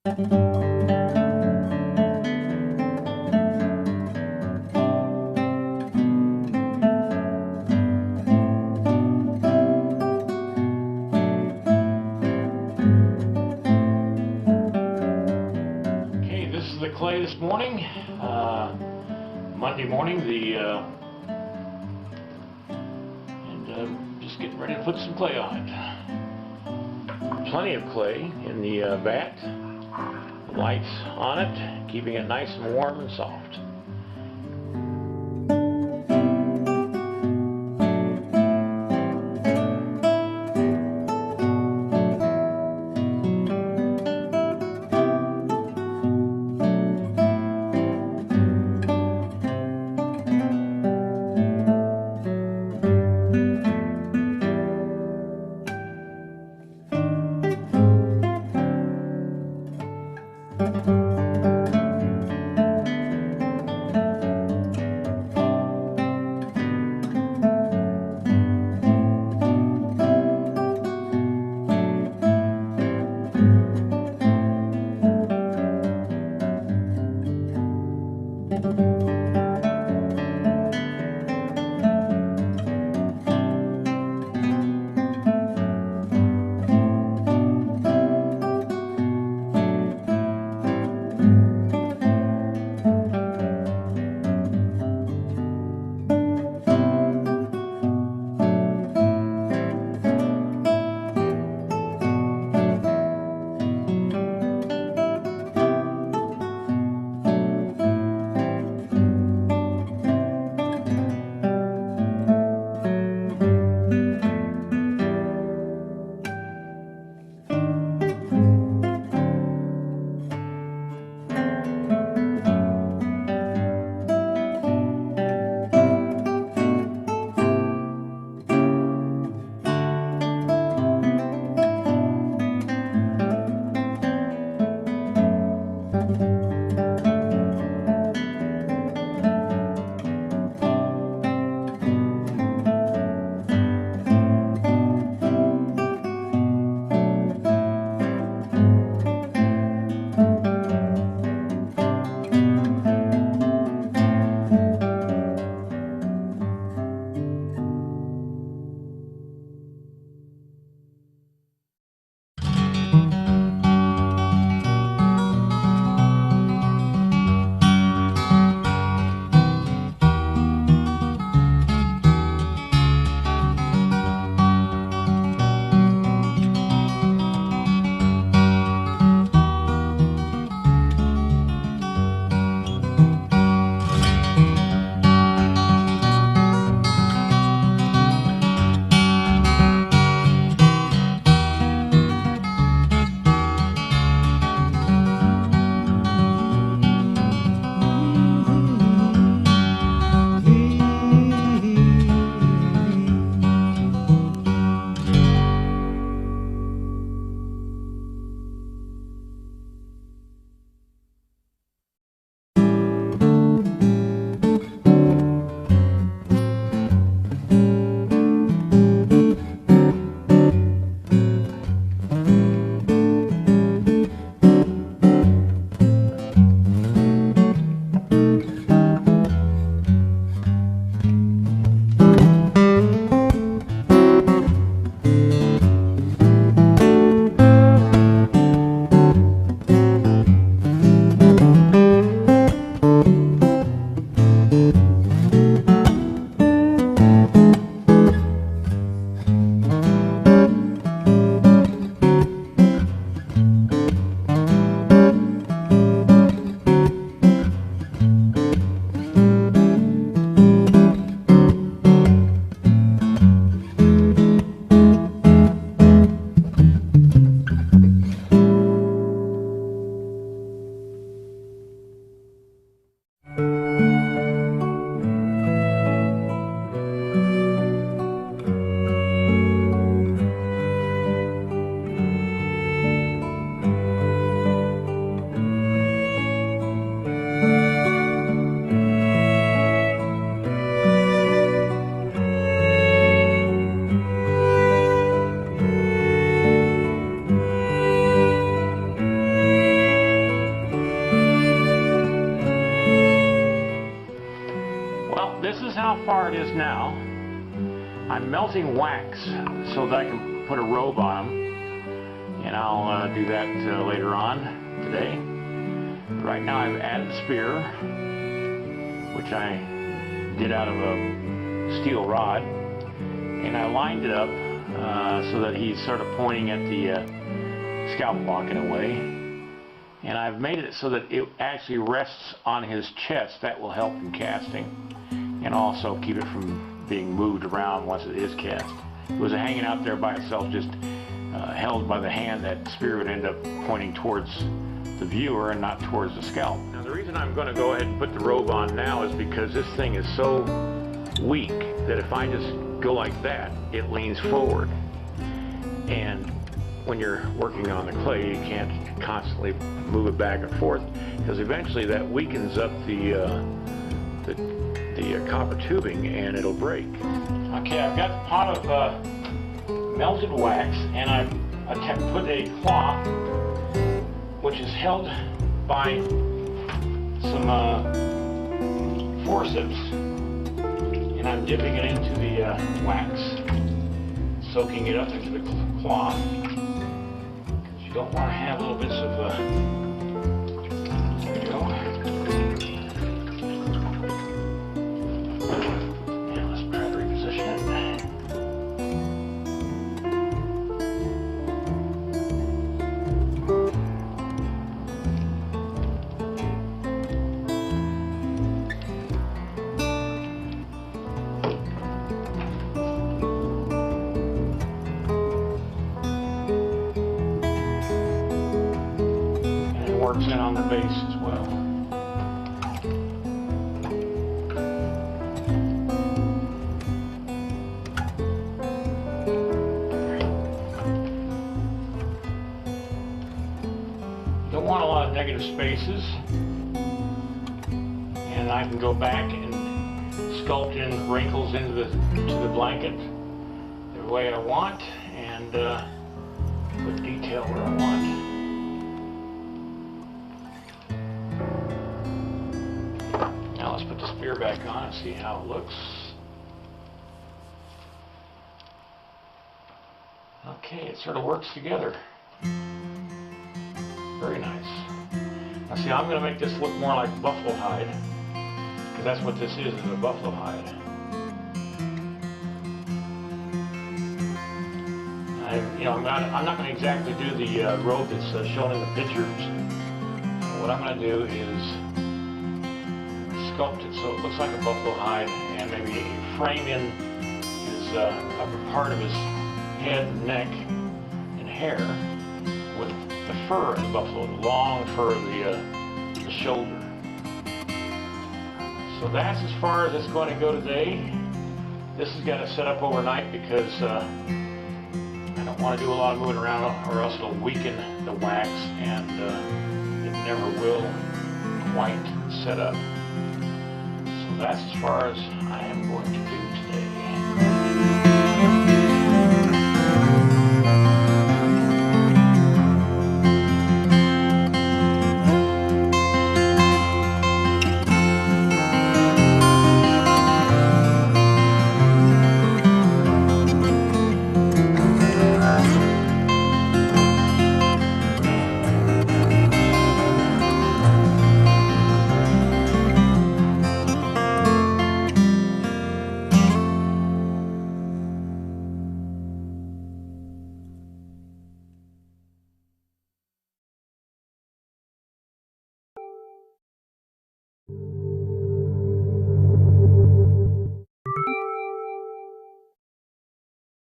Okay, this is the clay this morning, Monday morning, just getting ready to put some clay on it. Plenty of clay in the vat, lights on it, keeping it nice and warm and soft. this now. I'm melting wax so that I can put a robe on them, and I'll do that later on today. Right now I've added the spear, which I did out of a steel rod, and I lined it up so that he's sort of pointing at the scalp lock in a way. And I've made it so that it actually rests on his chest. That will help in casting, and also keep it from being moved around once it is cast. If it was hanging out there by itself, just held by the hand, that spear would end up pointing towards the viewer and not towards the scalp. Now the reason I'm going to go ahead and put the robe on now is because this thing is so weak that if I just go like that, it leans forward. And when you're working on the clay, you can't constantly move it back and forth, because eventually that weakens up the copper tubing and it'll break. Okay, I've got the pot of melted wax, and I've put a cloth which is held by some forceps, and I'm dipping it into the wax, soaking it up into the cloth. You don't want to have little bits of, there you go. And let's try to reposition it. Works in on the base as well. Don't want a lot of negative spaces, and I can go back and sculpt in wrinkles into the blanket the way I want, and put detail where I want. Now let's put the spear back on and see how it looks. Okay, it sort of works together. Very nice. Now see, I'm going to make this look more like buffalo hide, because that's what this is a buffalo hide. I'm not going to exactly do the robe that's shown in the pictures. What I'm going to do is sculpt it so it looks like a buffalo hide, and maybe frame in his upper part of his head and neck and hair with the fur of the buffalo, the long fur of the shoulder. So that's as far as it's going to go today. This has got to set up overnight because I don't want to do a lot of moving around, or else it'll weaken the wax, and it never will quite set up. So that's as far as I am going to do today.